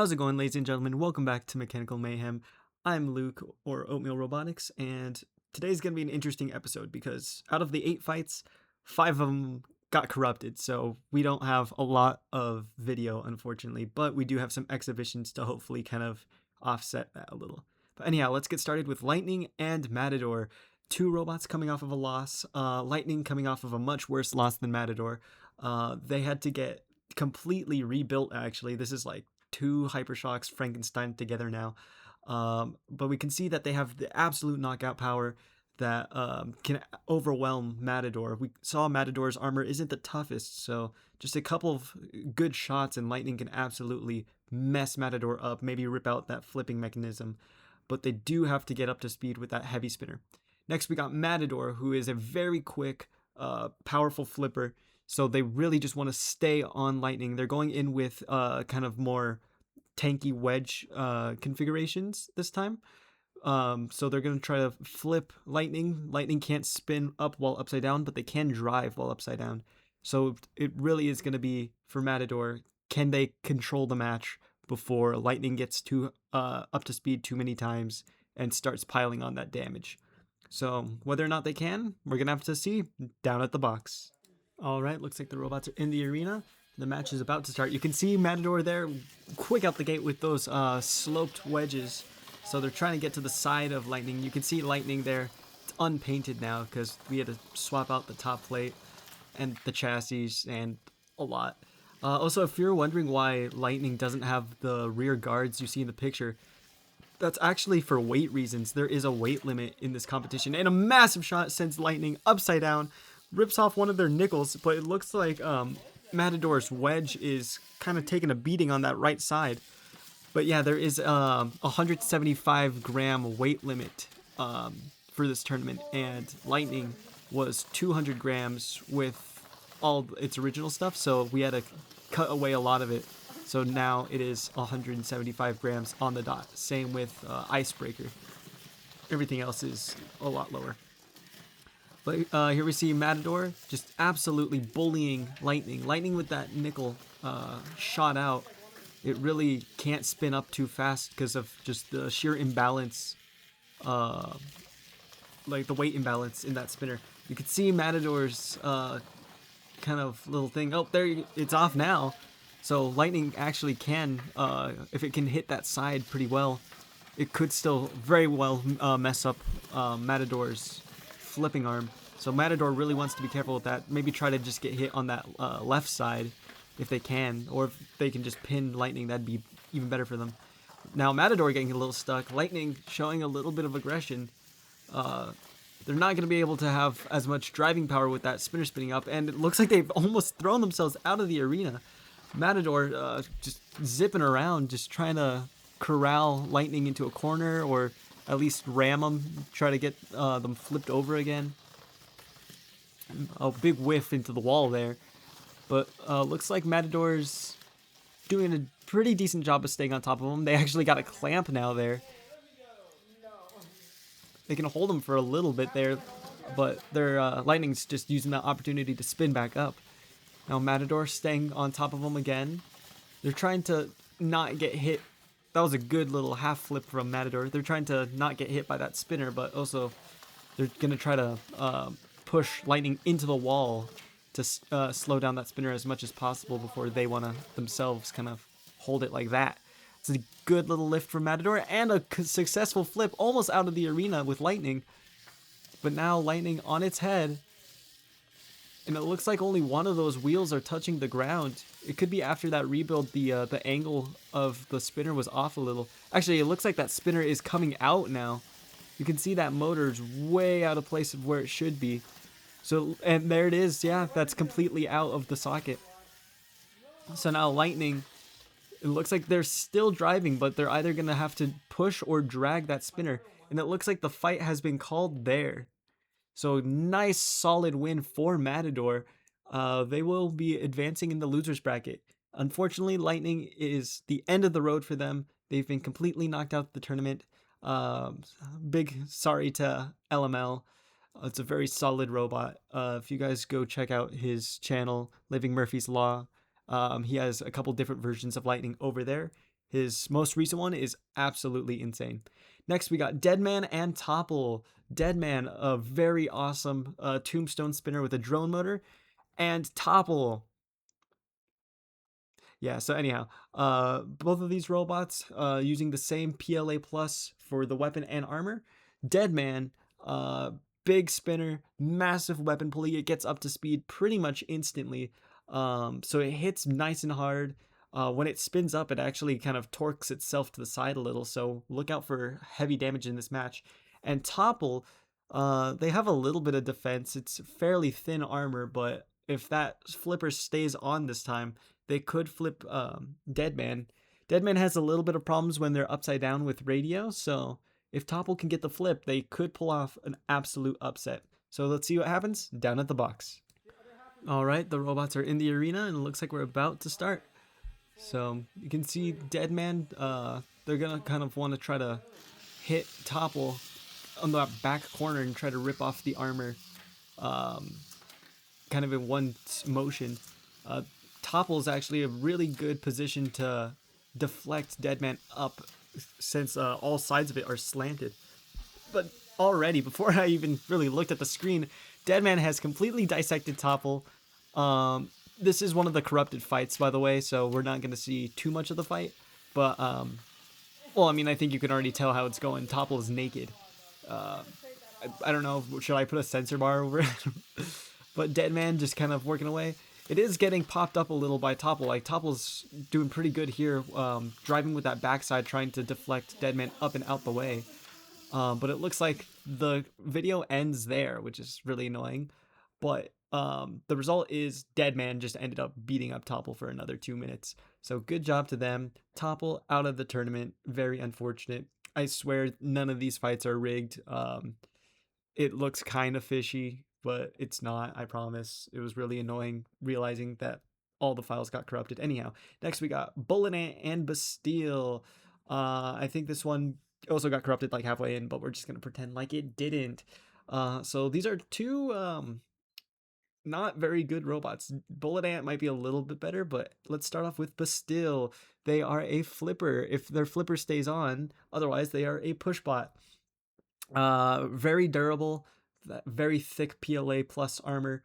How's it going, ladies and gentlemen? Welcome back to Mechanical Mayhem. I'm Luke, or Oatmeal Robotics, and today's going to be an interesting episode because out of the 8 fights, 5 of them got corrupted, so we don't have a lot of video, unfortunately, but we do have some exhibitions to hopefully kind of offset that a little. But anyhow, let's get started with Lightning and Matador. 2 robots coming off of a loss, Lightning coming off of a much worse loss than Matador. They had to get completely rebuilt, actually. This is like 2 Hypershocks Frankenstein together now. But we can see that they have the absolute knockout power that can overwhelm Matador. We saw Matador's armor isn't the toughest, so just a couple of good shots and Lightning can absolutely mess Matador up, maybe rip out that flipping mechanism. But they do have to get up to speed with that heavy spinner. Next, we got Matador, who is a very quick, powerful flipper. So they really just want to stay on Lightning. They're going in with kind of more tanky wedge configurations this time. So they're going to try to flip Lightning. Lightning can't spin up while upside down, but they can drive while upside down. So it really is going to be, for Matador, can they control the match before Lightning gets too up to speed too many times and starts piling on that damage. So whether or not they can, we're going to have to see down at the box. All right, looks like the robots are in the arena. The match is about to start. You can see Matador there, quick out the gate with those sloped wedges. So they're trying to get to the side of Lightning. You can see Lightning there. It's unpainted now because we had to swap out the top plate and the chassis and a lot. Also, if you're wondering why Lightning doesn't have the rear guards you see in the picture, that's actually for weight reasons. There is a weight limit in this competition. And a massive shot sends Lightning upside down, rips off one of their nickels, but it looks like Matador's wedge is kind of taking a beating on that right side. But yeah, there is a 175 gram weight limit for this tournament, and Lightning was 200 grams with all its original stuff, so we had to cut away a lot of it. So now it is 175 grams on the dot. Same with Icebreaker. Everything else is a lot lower. But here we see Matador just absolutely bullying Lightning. Lightning with that nickel shot out. It really can't spin up too fast because of just the sheer imbalance, like the weight imbalance in that spinner. You can see Matador's kind of little thing. Oh, there, it's off now. So Lightning actually can, if it can hit that side pretty well, it could still very well mess up Matador's flipping arm. So Matador really wants to be careful with that. Maybe try to just get hit on that left side if they can, or if they can just pin Lightning, that'd be even better for them. Now Matador getting a little stuck, Lightning showing a little bit of aggression. They're not going to be able to have as much driving power with that spinner spinning up, and it looks like they've almost thrown themselves out of the arena. Matador just zipping around, just trying to corral Lightning into a corner, or at least ram them, try to get them flipped over again. A big whiff into the wall there. But looks like Matador's doing a pretty decent job of staying on top of them. They actually got a clamp now there. They can hold them for a little bit there, but their Lightning's just using that opportunity to spin back up. Now Matador staying on top of them again. They're trying to not get hit. That was a good little half flip from Matador. They're trying to not get hit by that spinner, but also they're going to try to push Lightning into the wall to slow down that spinner as much as possible before they want to themselves kind of hold it like that. It's a good little lift from Matador and a successful flip almost out of the arena with Lightning. But now Lightning on its head. And it looks like only one of those wheels are touching the ground. It could be after that rebuild, the angle of the spinner was off a little. Actually, it looks like that spinner is coming out now. You can see that motor's way out of place of where it should be. So, and there it is. Yeah, that's completely out of the socket. So now Lightning, it looks like they're still driving, but they're either going to have to push or drag that spinner. And it looks like the fight has been called there. So nice solid win for Matador. They will be advancing in the losers bracket. Unfortunately, Lightning is the end of the road for them. They've been completely knocked out of the tournament. Big sorry to LML. It's a very solid robot. If you guys go check out his channel, Living Murphy's Law, he has a couple different versions of Lightning over there. His most recent one is absolutely insane. Next, we got Deadman and Topple. Deadman, a very awesome tombstone spinner with a drone motor, and Topple. Yeah, so anyhow, both of these robots using the same PLA plus for the weapon and armor. Deadman, uh, big spinner, massive weapon pulley. It gets up to speed pretty much instantly. So it hits nice and hard. When it spins up, it actually kind of torques itself to the side a little. So look out for heavy damage in this match. And Topple, they have a little bit of defense. It's fairly thin armor, but if that flipper stays on this time, they could flip Deadman. Deadman has a little bit of problems when they're upside down with radio, so if Topple can get the flip, they could pull off an absolute upset. So let's see what happens down at the box. All right, the robots are in the arena, and it looks like we're about to start. So you can see Deadman, they're going to kind of want to try to hit Topple on that back corner and try to rip off the armor kind of in one motion. Topple is actually a really good position to deflect Deadman up since all sides of it are slanted. But already, before I even really looked at the screen, Deadman has completely dissected Topple. This is one of the corrupted fights, by the way, so we're not going to see too much of the fight. But, well, I mean, I think you can already tell how it's going. Topple is naked. I don't know, should I put a sensor bar over it? But Deadman just kind of working away. It is getting popped up a little by Topple. Like, Topple's doing pretty good here, driving with that backside, trying to deflect Deadman up and out the way. But it looks like the video ends there, which is really annoying. But the result is Deadman just ended up beating up Topple for another 2 minutes. So good job to them. Topple out of the tournament. Very unfortunate. I swear none of these fights are rigged. It looks kind of fishy, but it's not, I promise. It was really annoying realizing that all the files got corrupted. Anyhow, next we got Bullet Ant and Bastille. I think this one also got corrupted like halfway in, but we're just going to pretend like it didn't. So these are two not very good robots. Bullet Ant might be a little bit better, but let's start off with Bastille. They are a flipper if their flipper stays on. Otherwise, they are a push bot. Very durable, very thick PLA plus armor.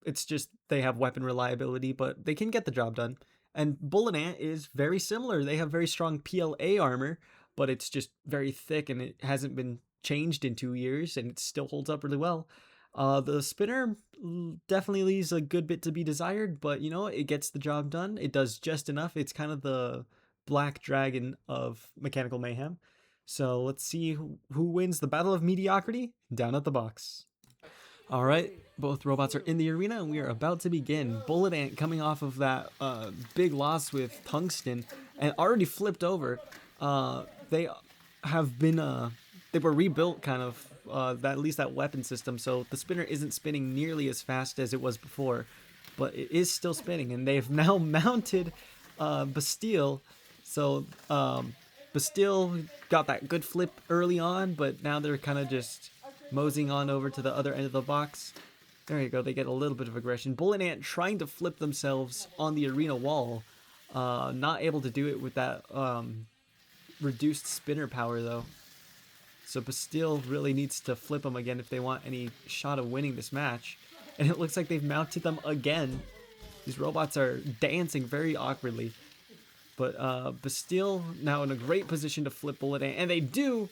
It's just they have weapon reliability, but they can get the job done. And Bullet Ant is very similar. They have very strong PLA armor, but it's just very thick and it hasn't been changed in 2 years and it still holds up really well. The spinner definitely leaves a good bit to be desired, but you know, it gets the job done. It does just enough. It's kind of the black dragon of Mechanical Mayhem. So let's see who wins the Battle of Mediocrity down at the box. All right, both robots are in the arena and we are about to begin. Bullet Ant coming off of that big loss with Tungsten and already flipped over. They have been, they were rebuilt kind of, at least that weapon system, so the spinner isn't spinning nearly as fast as it was before, but it is still spinning, and they've now mounted Bastille. So Bastille got that good flip early on, but now they're kind of just moseying on over to the other end of the box. There you go, they get a little bit of aggression. Bullet Ant trying to flip themselves on the arena wall. Not able to do it with that reduced spinner power, though. So Bastille really needs to flip them again if they want any shot of winning this match. And it looks like they've mounted them again. These robots are dancing very awkwardly. But Bastille now in a great position to flip Bullet Ant. And they do!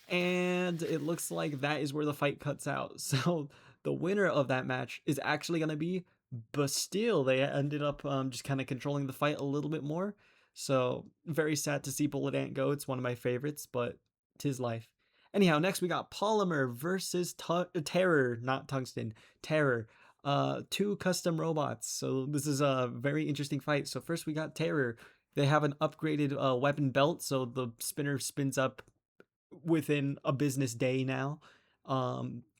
And it looks like that is where the fight cuts out. So the winner of that match is actually going to be Bastille. They ended up just kind of controlling the fight a little bit more. So very sad to see Bullet Ant go. It's one of my favorites, but 'tis life. Anyhow, next we got Polymer versus Terror, not Tungsten, Terror. Two custom robots. So this is a very interesting fight. So first we got Terror. They have an upgraded weapon belt, so the spinner spins up within a business day now.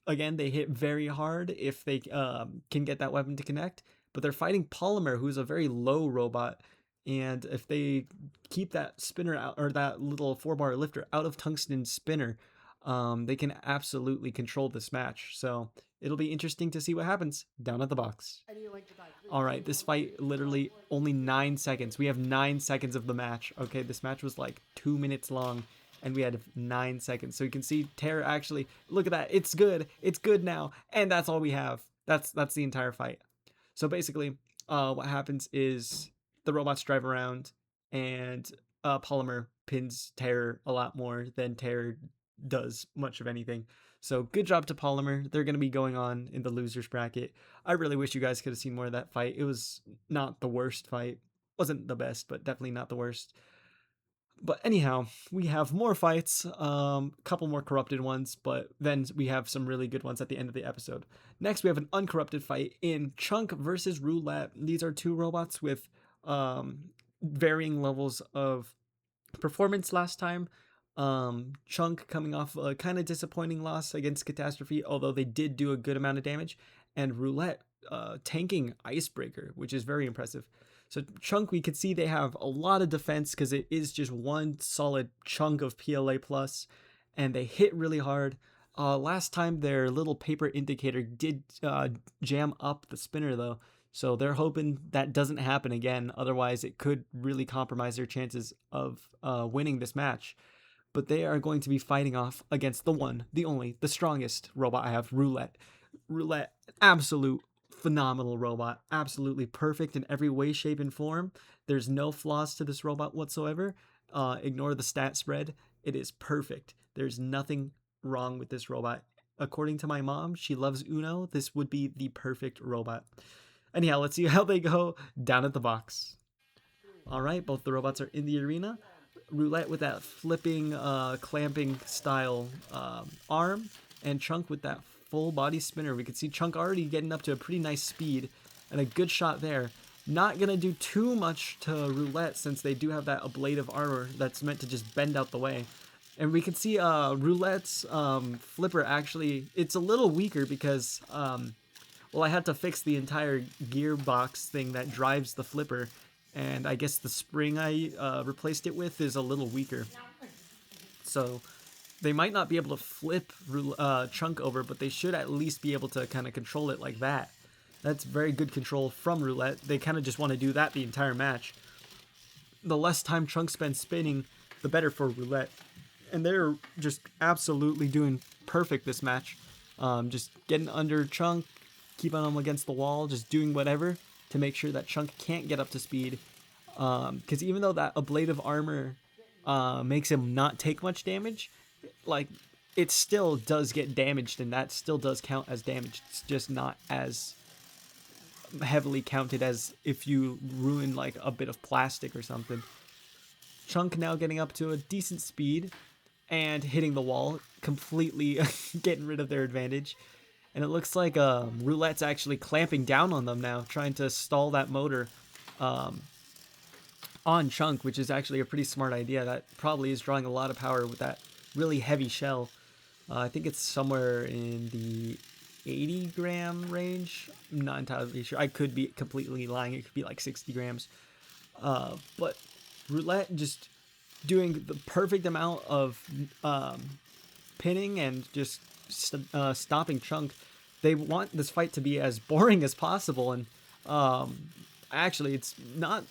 Again, they hit very hard if they can get that weapon to connect, but they're fighting Polymer, who's a very low robot. And if they keep that spinner out, or that little 4-bar lifter out of Tungsten's spinner, they can absolutely control this match. So it'll be interesting to see what happens down at the box. All right, this fight literally only 9 seconds. We have 9 seconds of the match. Okay, this match was like 2 minutes long, and we had 9 seconds. So you can see Terra actually, look at that. It's good. It's good now, and that's all we have. That's the entire fight. So basically, what happens is the robots drive around, and Polymer pins Terror a lot more than Terror does much of anything. So good job to Polymer. They're going to be going on in the losers bracket. I really wish you guys could have seen more of that fight. It was not the worst fight. Wasn't the best, but definitely not the worst. But anyhow, we have more fights, couple more corrupted ones, but then we have some really good ones at the end of the episode. Next, we have an uncorrupted fight in Chunk versus Roulette. These are two robots with varying levels of performance last time. Chunk coming off a kind of disappointing loss against Catastrophe, although they did do a good amount of damage, and Roulette tanking Icebreaker, which is very impressive. So Chunk, we could see they have a lot of defense because it is just one solid chunk of PLA plus, and they hit really hard. Last time their little paper indicator did jam up the spinner though, so they're hoping that doesn't happen again. Otherwise, it could really compromise their chances of winning this match. But they are going to be fighting off against the one, the only, the strongest robot I have, Roulette. Roulette, absolute phenomenal robot, absolutely perfect in every way, shape, and form. There's no flaws to this robot whatsoever. Ignore the stat spread. It is perfect. There's nothing wrong with this robot. According to my mom, she loves Uno. This would be the perfect robot. Anyhow, let's see how they go down at the box. All right, both the robots are in the arena. Roulette with that flipping, clamping style arm, and Chunk with that full body spinner. We can see Chunk already getting up to a pretty nice speed, and a good shot there. Not gonna do too much to Roulette since they do have that ablative armor that's meant to just bend out the way. And we can see Roulette's flipper actually, it's a little weaker because, well, I had to fix the entire gearbox thing that drives the flipper, and I guess the spring I replaced it with is a little weaker. So they might not be able to flip Chunk over, but they should at least be able to kind of control it like that. That's very good control from Roulette. They kind of just want to do that the entire match. The less time Chunk spends spinning, the better for Roulette. And they're just absolutely doing perfect this match. Just getting under Chunk, keeping him against the wall, just doing whatever to make sure that Chunk can't get up to speed. Because even though that ablative armor makes him not take much damage, like, it still does get damaged, and that still does count as damage. It's just not as heavily counted as if you ruin like a bit of plastic or something. Chunk now getting up to a decent speed and hitting the wall, completely getting rid of their advantage. And it looks like Roulette's actually clamping down on them now, trying to stall that motor on Chunk, which is actually a pretty smart idea. That probably is drawing a lot of power with that really heavy shell. I think it's somewhere in the 80-gram range. I'm not entirely sure. I could be completely lying. It could be like 60 grams. But Roulette just doing the perfect amount of pinning and just stopping Chunk. They want this fight to be as boring as possible, and actually it's not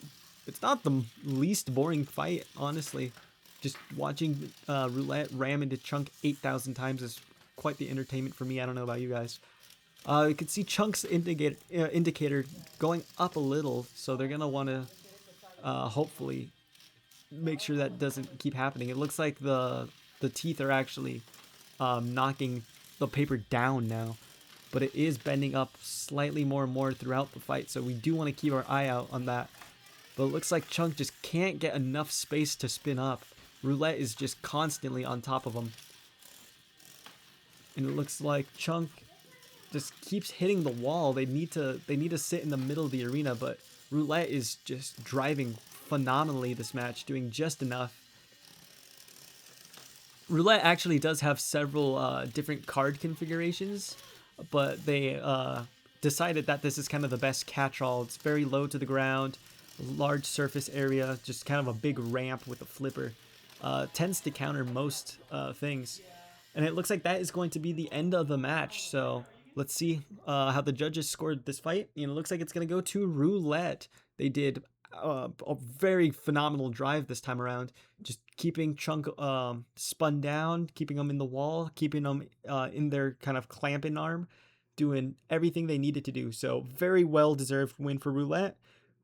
the least boring fight, honestly. Just watching Roulette ram into Chunk 8,000 times is quite the entertainment for me. I don't know about you guys. You can see Chunk's indicator going up a little, so they're gonna want to hopefully make sure that doesn't keep happening. It looks like the teeth are actually knocking the paper down now, but it is bending up slightly more and more throughout the fight, so we do want to keep our eye out on that. But it looks like Chunk just can't get enough space to spin up. Roulette is just constantly on top of him. And it looks like Chunk just keeps hitting the wall. They need to sit in the middle of the arena, but Roulette is just driving phenomenally this match, doing just enough. Roulette actually does have several different card configurations, but they decided that this is kind of the best catch-all. It's very low to the ground, large surface area, just kind of a big ramp with a flipper. Tends to counter most things. And it looks like that is going to be the end of the match. So let's see how the judges scored this fight. It looks like it's going to go to roulette. They did a very phenomenal drive this time around, just keeping Chunk spun down, keeping them in the wall, keeping them in their kind of clamping arm, doing everything they needed to do. So very well deserved win for roulette.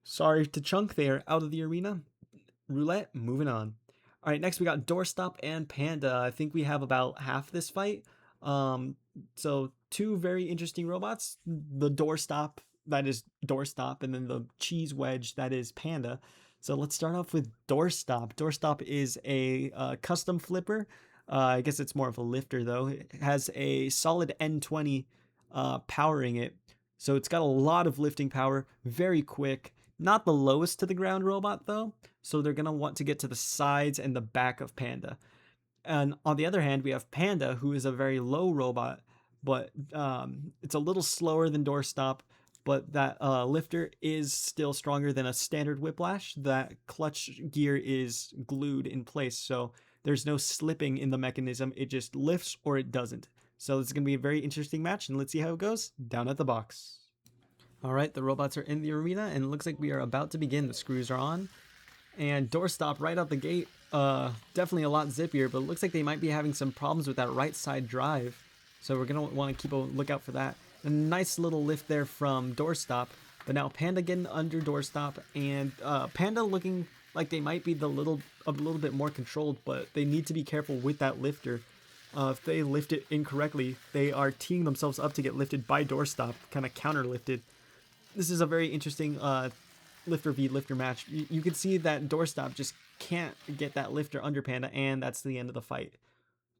Sorry to Chunk, they are out of the arena. Roulette, moving on. All right, next we got Doorstop and Panda. I think we have about half this fight. So two very interesting robots. The Doorstop, that is Doorstop, and then the Cheese Wedge, that is Panda. So let's start off with Doorstop. Doorstop is a custom flipper. I guess it's more of a lifter though. It has a solid N20 powering it. So it's got a lot of lifting power, very quick. Not the lowest to the ground robot though. So they're going to want to get to the sides and the back of Panda. And on the other hand, we have Panda, who is a very low robot, but it's a little slower than Doorstop, but that lifter is still stronger than a standard Whiplash. That clutch gear is glued in place, so there's no slipping in the mechanism. It just lifts or it doesn't. So this is going to be a very interesting match, and let's see how it goes down at the box. All right, the robots are in the arena, and it looks like we are about to begin. The screws are on. And Doorstop right out the gate, definitely a lot zippier, but it looks like they might be having some problems with that right side drive. So we're going to want to keep a lookout for that. A nice little lift there from Doorstop, but now Panda getting under Doorstop, and Panda looking like they might be a little bit more controlled, but they need to be careful with that lifter. If they lift it incorrectly, they are teeing themselves up to get lifted by Doorstop, kind of counter lifted. This is a very interesting lifter v lifter match. You can see that Doorstop just can't get that lifter under Panda, and that's the end of the fight.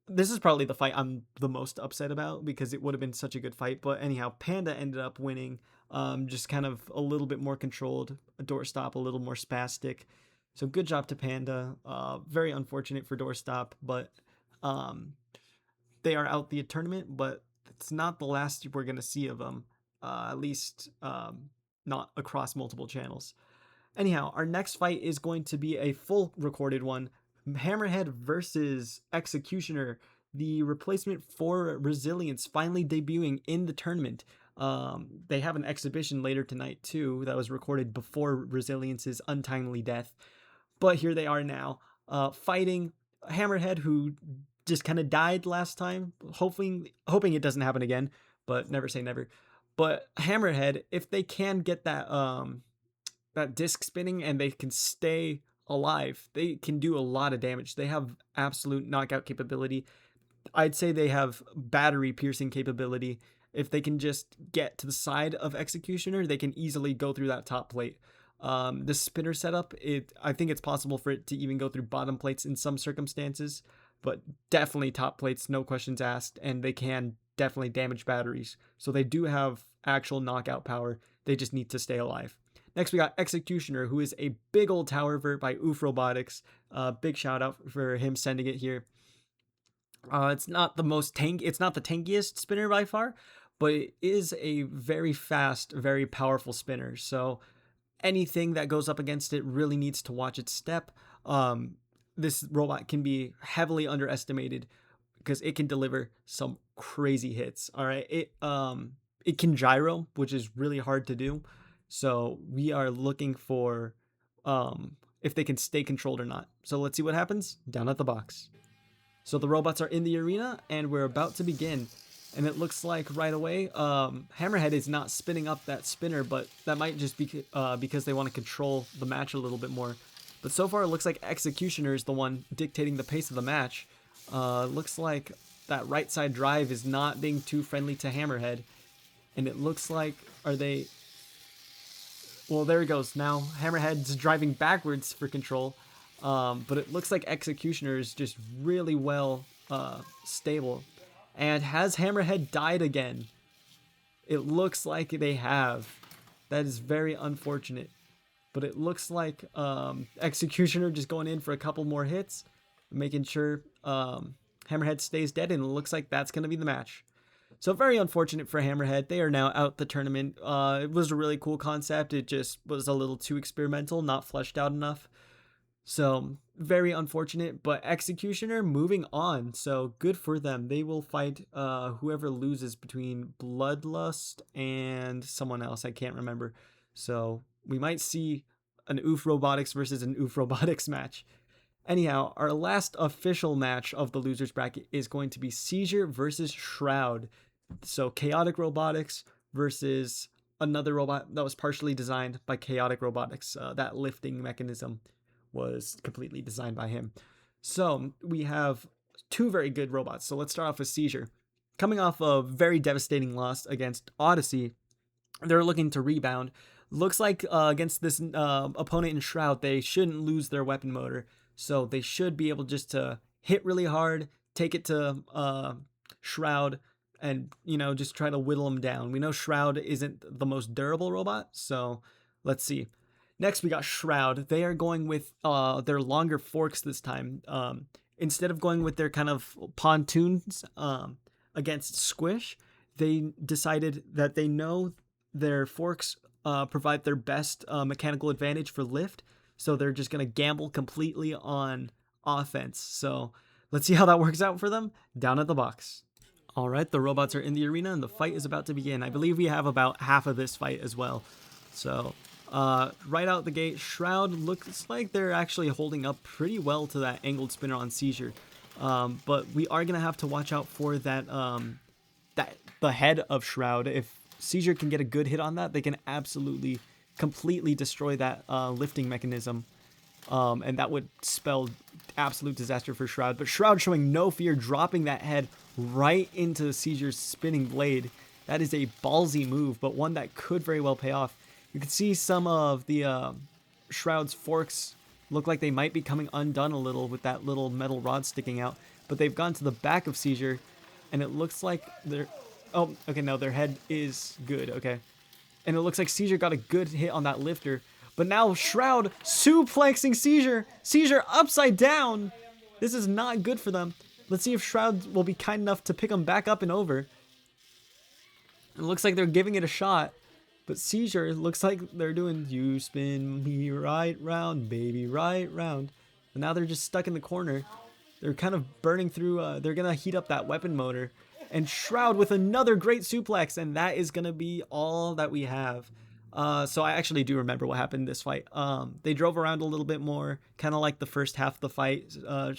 This is probably the fight I'm the most upset about because it would have been such a good fight. But anyhow, Panda ended up winning, just kind of a little bit more controlled. Doorstop a little more spastic. So good job to Panda. Very unfortunate for Doorstop, but they are out the tournament. But it's not the last we're going to see of them, at least not across multiple channels. Anyhow, our next fight is going to be a full recorded one. Hammerhead versus Executioner, the replacement for Resilience, finally debuting in the tournament. They have an exhibition later tonight too that was recorded before Resilience's untimely death. But here they are now, fighting Hammerhead, who just kind of died last time, hoping it doesn't happen again, but never say never. But Hammerhead, if they can get that that disc spinning and they can stay alive, they can do a lot of damage. They have absolute knockout capability. I'd say they have battery piercing capability. If they can just get to the side of Executioner, they can easily go through that top plate. The spinner setup, I think it's possible for it to even go through bottom plates in some circumstances, but definitely top plates, no questions asked, and they can definitely damage batteries. So they do have actual knockout power. They just need to stay alive. Next, we got Executioner, who is a big old tower vert by Oof Robotics. Big shout out for him sending it here. It's not the tankiest spinner by far, but it is a very fast, very powerful spinner. So anything that goes up against it really needs to watch its step. This robot can be heavily underestimated because it can deliver some crazy hits. All right, it can gyro, which is really hard to do. So we are looking for if they can stay controlled or not. So let's see what happens down at the box. So the robots are in the arena and we're about to begin. And it looks like right away, Hammerhead is not spinning up that spinner, but that might just be because they want to control the match a little bit more. But so far it looks like Executioner is the one dictating the pace of the match. Looks like that right side drive is not being too friendly to Hammerhead. And it looks like, well, there he goes. Now Hammerhead's driving backwards for control. But it looks like Executioner is just really well stable. And has Hammerhead died again? It looks like they have. That is very unfortunate. But it looks like Executioner just going in for a couple more hits, making sure Hammerhead stays dead, and it looks like that's going to be the match. So very unfortunate for Hammerhead. They are now out the tournament. It was a really cool concept. It just was a little too experimental, not fleshed out enough. So very unfortunate, but Executioner moving on. So good for them. They will fight whoever loses between Bloodlust and someone else. I can't remember. So we might see an Oof Robotics versus an Oof Robotics match. Anyhow, our last official match of the losers bracket is going to be Seizure versus Shroud. So Chaotic Robotics versus another robot that was partially designed by Chaotic Robotics. That lifting mechanism was completely designed by him. So we have two very good robots. So let's start off with Seizure. Coming off a very devastating loss against Odyssey, they're looking to rebound. Looks like against this opponent in Shroud, they shouldn't lose their weapon motor. So they should be able just to hit really hard, take it to Shroud, and, you know, just try to whittle them down. We know Shroud isn't the most durable robot, so let's see. Next, we got Shroud. They are going with their longer forks this time. Instead of going with their kind of pontoons against Squish, they decided that they know their forks provide their best mechanical advantage for lift, so they're just going to gamble completely on offense. So let's see how that works out for them down at the box. All right, the robots are in the arena and the fight is about to begin. I believe we have about half of this fight as well. So right out the gate, Shroud looks like they're actually holding up pretty well to that angled spinner on Seizure. But we are going to have to watch out for that, the head of Shroud. If Seizure can get a good hit on that, they can absolutely, completely destroy that lifting mechanism. And that would spell absolute disaster for Shroud. But Shroud showing no fear, dropping that head right into Seizure's spinning blade. That is a ballsy move, but one that could very well pay off. You can see some of the Shroud's forks look like they might be coming undone a little with that little metal rod sticking out. But they've gone to the back of Seizure, and it looks like they're... Oh, okay, no, their head is good, okay. And it looks like Seizure got a good hit on that lifter. But now Shroud suplexing Seizure. Seizure upside down. This is not good for them. Let's see if Shroud will be kind enough to pick them back up and over. It looks like they're giving it a shot. But Seizure looks like they're doing, you spin me right round, baby, right round. And now they're just stuck in the corner. They're kind of burning through, they're going to heat up that weapon motor. And Shroud with another great suplex, and that is going to be all that we have. So I actually do remember what happened in this fight. They drove around a little bit more, kind of like the first half of the fight.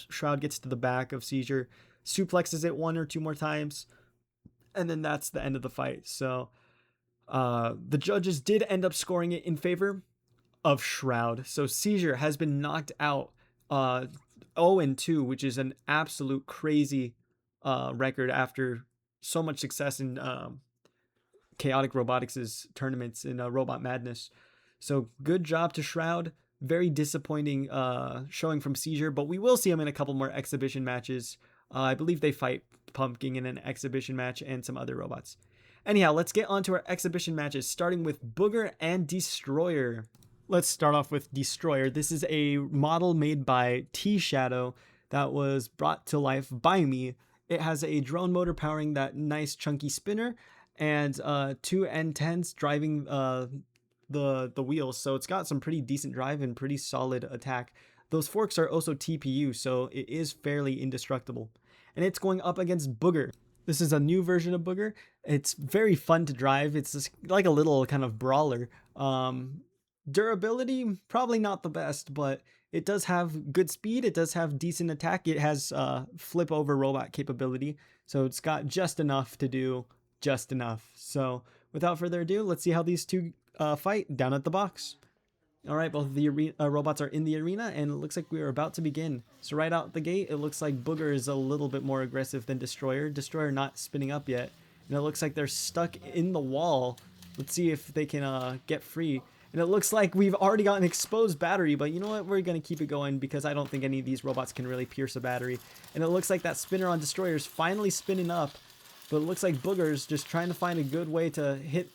Shroud gets to the back of Seizure, suplexes it one or two more times, and then that's the end of the fight. So the judges did end up scoring it in favor of Shroud. So Seizure has been knocked out 0-2, which is an absolute crazy record after so much success in Chaotic Robotics' tournaments in Robot Madness. So good job to Shroud. Very disappointing showing from Seizure, but we will see him in a couple more exhibition matches. I believe they fight Pumpkin in an exhibition match and some other robots. Anyhow, let's get on to our exhibition matches, starting with Booger and Destroyer. Let's start off with Destroyer. This is a model made by T-Shadow that was brought to life by me. It has a drone motor powering that nice chunky spinner, and two N10s driving the wheels. So it's got some pretty decent drive and pretty solid attack. Those forks are also TPU, so it is fairly indestructible. And it's going up against Booger. This is a new version of Booger. It's very fun to drive. It's just like a little kind of brawler. Durability, probably not the best, but it does have good speed. It does have decent attack. It has flip over robot capability. So it's got just enough to do just enough. So without further ado, let's see how these two fight down at the box. All right, both of the robots are in the arena, and it looks like we are about to begin. So right out the gate, it looks like Booger is a little bit more aggressive than Destroyer. Destroyer not spinning up yet, and it looks like they're stuck in the wall. Let's see if they can get free. And it looks like we've already got an exposed battery, but you know what? We're going to keep it going because I don't think any of these robots can really pierce a battery. And it looks like that spinner on Destroyer is finally spinning up, but it looks like Booger's just trying to find a good way to hit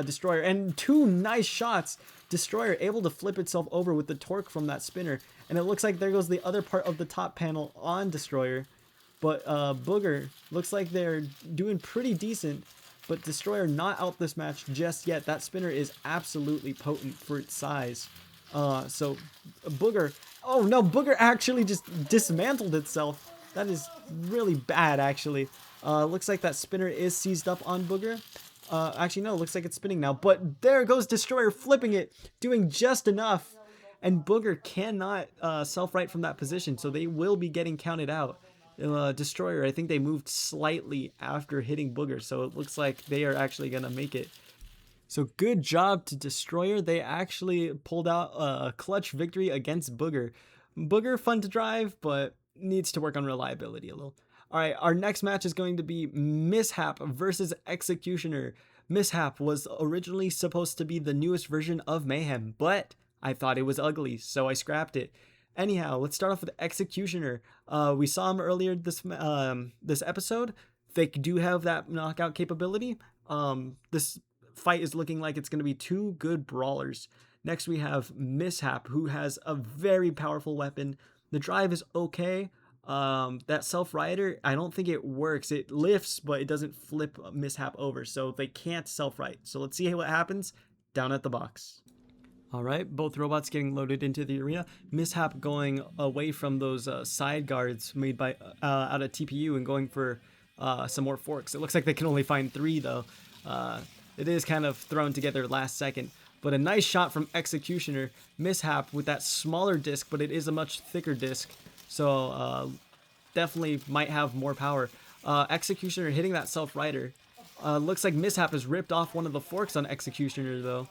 Destroyer. And two nice shots. Destroyer able to flip itself over with the torque from that spinner. And it looks like there goes the other part of the top panel on Destroyer. But Booger looks like they're doing pretty decent. But Destroyer not out this match just yet. That spinner is absolutely potent for its size. So Booger Oh no, Booger actually just dismantled itself. That is really bad, actually. Looks like that spinner is seized up on Booger. Actually, no, looks like it's spinning now. But there goes Destroyer flipping it, doing just enough. And Booger cannot self-right from that position, so they will be getting counted out. Destroyer, I think they moved slightly after hitting Booger, so it looks like they are actually going to make it. So good job to Destroyer. They actually pulled out a clutch victory against Booger. Booger, fun to drive, but needs to work on reliability a little. All right, our next match is going to be Mishap versus Executioner. Mishap was originally supposed to be the newest version of Mayhem, but I thought it was ugly, so I scrapped it. Anyhow, let's start off with Executioner. We saw him earlier this episode. They do have that knockout capability. This fight is looking like it's going to be two good brawlers. Next, we have Mishap, who has a very powerful weapon. The drive is okay. That self-rider, I don't think it works. It lifts, but it doesn't flip Mishap over, so they can't self-right. So let's see what happens down at the box. All right, both robots getting loaded into the arena. Mishap going away from those side guards made by out of TPU and going for some more forks. It looks like they can only find 3 though. It is kind of thrown together last second. But a nice shot from Executioner. Mishap with that smaller disc, but it is a much thicker disc. So definitely might have more power. Executioner hitting that self-rider. Looks like Mishap has ripped off one of the forks on Executioner though.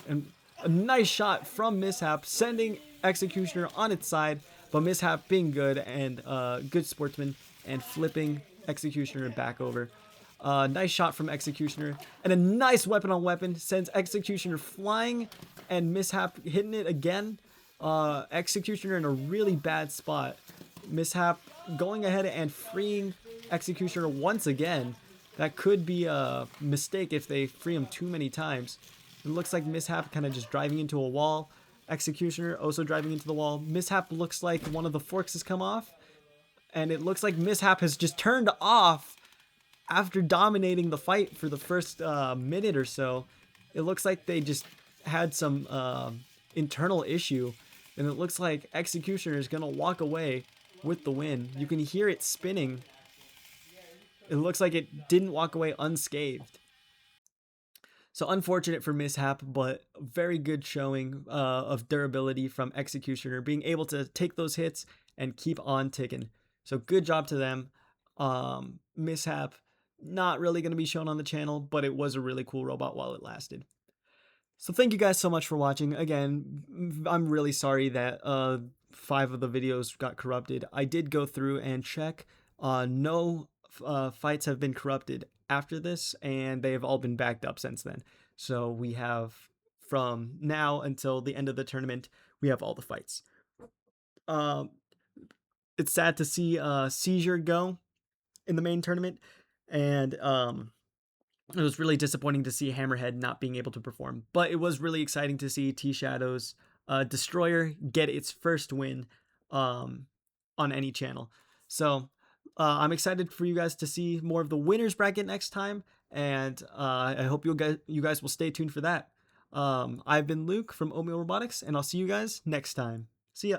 And a nice shot from Mishap, sending Executioner on its side, but Mishap being good and good sportsman and flipping Executioner back over. Nice shot from Executioner, and a nice weapon on weapon sends Executioner flying, and Mishap hitting it again. Executioner in a really bad spot. Mishap going ahead and freeing Executioner once again. That could be a mistake if they free him too many times. It looks like Mishap kind of just driving into a wall. Executioner also driving into the wall. Mishap looks like one of the forks has come off, and it looks like Mishap has just turned off after dominating the fight for the first minute or so. It looks like they just had some internal issue, and it looks like Executioner is going to walk away with the win. You can hear it spinning. It looks like it didn't walk away unscathed. So unfortunate for Mishap, but very good showing of durability from Executioner, being able to take those hits and keep on ticking. So good job to them. Mishap, not really going to be shown on the channel, but it was a really cool robot while it lasted. So thank you guys so much for watching. Again, I'm really sorry that 5 of the videos got corrupted. I did go through and check. No fights have been corrupted after this, and they have all been backed up since then. So we have, from now until the end of the tournament, we have all the fights. It's sad to see Seizure go in the main tournament, and it was really disappointing to see Hammerhead not being able to perform, but it was really exciting to see T-Shadow's Destroyer get its first win on any channel. So I'm excited for you guys to see more of the winners bracket next time, and I hope you guys will stay tuned for that. I've been Luke from Oatmeal Robotics, and I'll see you guys next time. See ya.